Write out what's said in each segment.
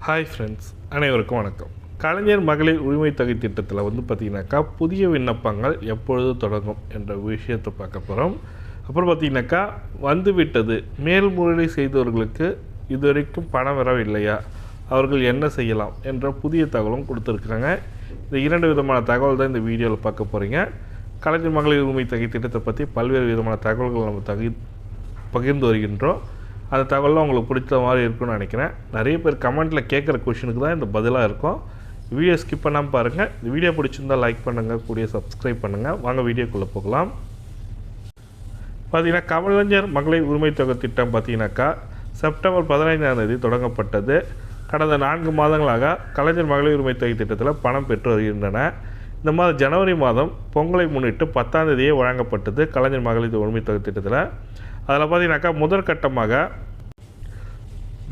Hi friends, அனைவருக்கும் வணக்கம். கலைஞர் மகளிர் உரிமை தொகை திட்டத்தில் பார்த்திங்கனாக்கா புதிய விண்ணப்பங்கள் எப்பொழுது தொடங்கும் என்ற விஷயத்தை பார்க்க போகிறோம். அப்புறம் பார்த்திங்கனாக்கா வந்துவிட்டது மேல்முறையீடு செய்தவர்களுக்கு இதுவரைக்கும் பணம் வரவில்லையா, அவர்கள் என்ன செய்யலாம் என்ற புதிய தகவலும் கொடுத்துருக்குறாங்க. இந்த இரண்டு விதமான தகவல் தான் இந்த வீடியோவில் பார்க்க போகிறீங்க. கலைஞர் மகளிர் உரிமை தொகை திட்டத்தை பற்றி பல்வேறு விதமான தகவல்கள் நம்ம பகிர்ந்து வருகின்றோம். அந்த தகவலாம் உங்களுக்கு பிடிச்ச மாதிரி இருக்குன்னு நினைக்கிறேன். நிறைய பேர் கமெண்ட்டில் கேட்குற கொஷினுக்கு தான் இந்த பதிலாக இருக்கும். வீடியோ ஸ்கிப் பண்ணாமல் பாருங்கள். இந்த வீடியோ பிடிச்சிருந்தால் லைக் பண்ணுங்கள், கூடிய சப்ஸ்கிரைப் பண்ணுங்கள். வாங்க வீடியோக்குள்ளே போகலாம். பார்த்திங்கன்னா கலைஞர் மகளிர் உரிமை தொகை திட்டம் பார்த்திங்கனாக்கா செப்டம்பர் 15 தொடங்கப்பட்டது. கடந்த 4 மாதங்களாக கலைஞர் மகளிர் உரிமை தொகை திட்டத்தில் பணம் பெற்று வருகின்றன. இந்த மாதம் ஜனவரி மாதம் பொங்கலை முன்னிட்டு 10 வழங்கப்பட்டது கலைஞர் மகளிர் உரிமை தொகை திட்டத்தில். அதில் பார்த்திங்கனாக்கா முதற்கட்டமாக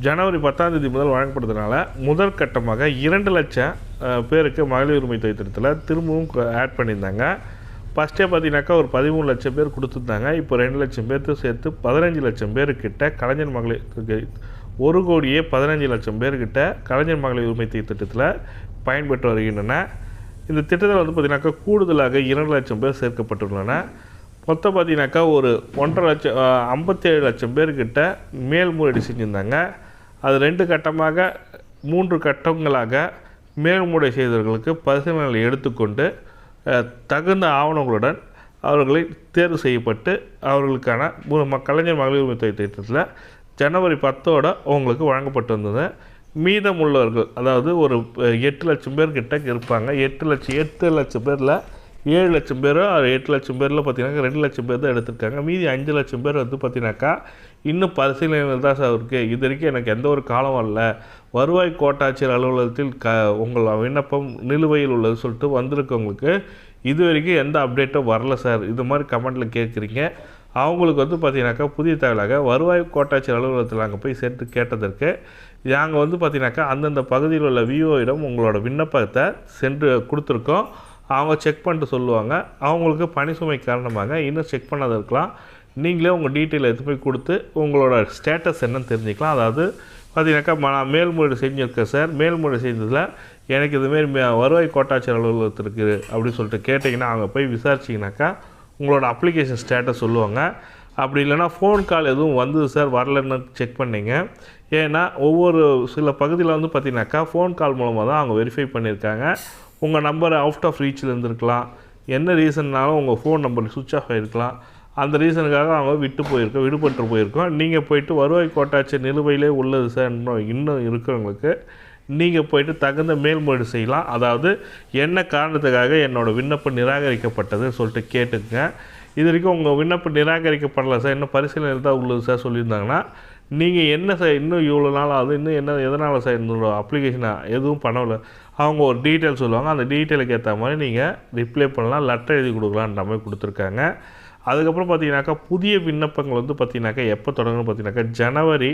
ஜனவரி 10 முதல் வழங்கப்படுறதுனால முதற்கட்டமாக 2 லட்சம் பேருக்கு மகளிர் உரிமை தொகை திட்டத்தில் திரும்பவும் ஆட் பண்ணியிருந்தாங்க. ஃபஸ்ட்டே பார்த்திங்கனாக்கா ஒரு 13 லட்சம் பேர் கொடுத்துருந்தாங்க. இப்போ 2 லட்சம் பேர்த்து சேர்த்து 15 லட்சம் பேர்கிட்ட கலைஞர் மகளிர் 1,15 லட்சம் பேர்கிட்ட கலைஞர் மகளிர் உரிமை தொகை திட்டத்தில் பயன்பெற்று வருகின்றன. இந்த திட்டத்தில் பார்த்திங்கனாக்கா கூடுதலாக 2 லட்சம் பேர் சேர்க்கப்பட்டுள்ளன. மொத்தம் பார்த்திங்கனாக்கா ஒரு 1,5 லட்சம் 57 லட்சம் பேர்கிட்ட மேல்முறையீடு செஞ்சுருந்தாங்க. அது 2 கட்டமாக 3 கட்டங்களாக மேல்முறையீடு செய்தவர்களுக்கு பரிசீலனை எடுத்துக்கொண்டு தகுந்த ஆவணங்களுடன் அவர்களை தேர்வு செய்யப்பட்டு அவர்களுக்கான கலைஞர் மகளிர் உரிமை தொகை திட்டத்தில் ஜனவரி 10 அவங்களுக்கு வழங்கப்பட்டு வந்தது. மீதமுள்ளவர்கள் அதாவது ஒரு 8 லட்சம் பேர்கிட்ட இருப்பாங்க. 8 லட்சம் பேரில் 7 லட்சம் பேர் 8 லட்சம் பேரில் பார்த்திங்கனாக்கா 2 லட்சம் பேர் தான் எடுத்திருக்காங்க. மீதி 5 லட்சம் பேர் பார்த்திங்கனாக்கா இன்னும் பரிசீலனைகள் தான் சார் இருக்குது. இது வரைக்கும் எனக்கு எந்த ஒரு காலம் வரல, வருவாய் கோட்டாட்சியர் அலுவலகத்தில் உங்கள் விண்ணப்பம் நிலுவையில் உள்ளது சொல்லிட்டு வந்திருக்கவங்களுக்கு இது வரைக்கும் எந்த அப்டேட்டும் வரல சார். இது மாதிரி கமெண்ட்டில் கேட்குறீங்க. அவங்களுக்கு பார்த்திங்கனாக்கா புதிய தகவலாக வருவாய் கோட்டாட்சியர் அலுவலகத்தில் அங்கே போய் சேர்த்து கேட்டதற்கு நாங்கள் பார்த்திங்கனாக்கா அந்தந்த பகுதியில் உள்ள விஓயிடம் உங்களோட விண்ணப்பத்தை சென்று கொடுத்துருக்கோம். அவங்க செக் பண்ணிட்டு சொல்லுவாங்க. அவங்களுக்கு பணி சுமை காரணமாக இன்னும் செக் பண்ணாத இருக்கலாம். நீங்களே உங்கள் டீட்டெயில் எடுத்து போய் கொடுத்து உங்களோட ஸ்டேட்டஸ் என்னன்னு தெரிஞ்சுக்கலாம். அதாவது பார்த்திங்கனாக்கா நான் மேல்முறையீடு செஞ்சுருக்கேன் சார், மேல்முறையீடு செய்ததில் எனக்கு இதுமாரி வருவாய் கோட்டாட்சியர் அலுவலகத்தில் இருக்குது அப்படின்னு சொல்லிட்டு கேட்டிங்கன்னா அவங்க போய் விசாரிச்சிங்கனாக்கா உங்களோட அப்ளிகேஷன் ஸ்டேட்டஸ் சொல்லுவாங்க. அப்படி இல்லைனா ஃபோன் கால் எதுவும் வந்தது சார் வரலன்னு செக் பண்ணிங்க. ஏன்னா ஒவ்வொரு சில பகுதியில் பார்த்திங்கனாக்கா ஃபோன் கால் மூலமாக தான் அவங்க வெரிஃபை பண்ணியிருக்காங்க. உங்கள் நம்பர் அவுட் ஆஃப் ரீச்சில் இருந்திருக்கலாம். என்ன ரீசன்னாலும் உங்கள் ஃபோன் நம்பர் சுவிட்ச் ஆஃப் ஆகிருக்கலாம். அந்த ரீசனுக்காக அவங்க விடுபட்டு போயிருக்கோம். நீங்கள் போய்ட்டு வருவாய் கோட்டாட்சியர் நிலுவையிலே உள்ளது சார் இன்னும் இருக்கிறவங்களுக்கு நீங்கள் போய்ட்டு தகுந்த மேல்முறையீடு செய்யலாம். அதாவது என்ன காரணத்துக்காக என்னோடய விண்ணப்பம் நிராகரிக்கப்பட்டது சொல்லிட்டு கேட்டுங்க. இது வரைக்கும் உங்கள் விண்ணப்பம் நிராகரிக்கப்படலை சார், இன்னும் பரிசீலனையில் தான் உள்ளது சார் சொல்லியிருந்தாங்கன்னா நீங்கள் என்ன சார் இன்னும் இவ்வளோ நாள் அது இன்னும் என்ன எதனால் சார் என்னோட அப்ளிகேஷனை எதுவும் பண்ணலை அவங்க ஒரு டீட்டெயில் சொல்லுவாங்க. அந்த டீட்டெயிலுக்கு ஏற்ற மாதிரி நீங்கள் ரிப்ளை பண்ணலாம், லெட்டர் எழுதி கொடுக்கலான்ற மாதிரி கொடுத்துருக்காங்க. அதுக்கப்புறம் பார்த்திங்கனாக்கா புதிய விண்ணப்பங்கள் பார்த்திங்கனாக்கா எப்போ தொடங்கணும் பார்த்திங்கனாக்கா ஜனவரி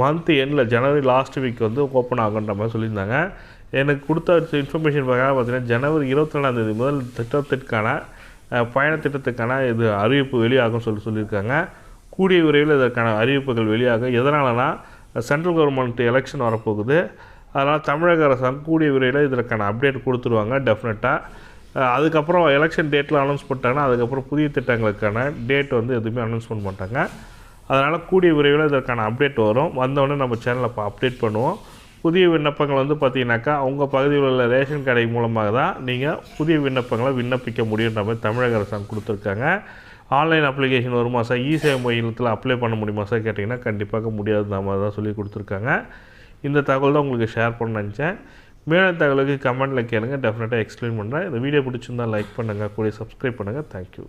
மந்த் எண்டில் ஜனவரி லாஸ்ட் வீக் ஓப்பன் ஆகுன்ற மாதிரி சொல்லியிருந்தாங்க. எனக்கு கொடுத்த இன்ஃபர்மேஷன் பார்த்திங்கன்னா ஜனவரி 22 முதல் திட்டத்திற்கான பயண திட்டத்துக்கான இது அறிவிப்பு வெளியாகும் சொல்லியிருக்காங்க. கூடிய விரைவில் இதற்கான அறிவிப்புகள் வெளியாகும். எதனாலனா சென்ட்ரல் கவர்மெண்ட் எலெக்ஷன் வரப்போகுது. அதனால் தமிழக அரசாங்கம் கூடிய விரைவில் இதற்கான அப்டேட் கொடுத்துருவாங்க டெஃபினட்டாக. அதுக்கப்புறம் எலெக்ஷன் டேட்டில் அனௌன்ஸ் பண்ணிட்டாங்கன்னா அதுக்கப்புறம் புதிய திட்டங்களுக்கான டேட் எதுவுமே அனௌன்ஸ் பண்ண மாட்டாங்க. அதனால் கூடிய விரைவில் இதற்கான அப்டேட் வரும். வந்தோடனே நம்ம சேனலில் அப்டேட் பண்ணுவோம். புதிய விண்ணப்பங்கள் பார்த்திங்கனாக்கா உங்கள் பகுதியில் உள்ள ரேஷன் கடை மூலமாக தான் நீங்கள் புதிய விண்ணப்பங்களை விண்ணப்பிக்க முடியுன்ற மாதிரி தமிழக அரசாங்கம் கொடுத்துருக்காங்க. ஆன்லைன் அப்ளிகேஷன் வருமா சார், இ-சேவை மையத்தில் அப்ளை பண்ண முடியுமா சார் கேட்டிங்கன்னா கண்டிப்பாக முடியாதுன்ற மாதிரி தான் சொல்லி கொடுத்துருக்காங்க. இந்த தகவல் தான் உங்களுக்கு ஷேர் பண்ண நினச்சேன். மேலும் தகவலுக்கு கமெண்ட்டில் கேளுங்க, டெஃபினட்டாக எக்ஸ்பிளைன் பண்ணுறேன். இந்த வீடியோ பிடிச்சிருந்தால் லைக் பண்ணுங்கள், கூட சப்ஸ்கிரைப் பண்ணுங்கள். தேங்க்யூ.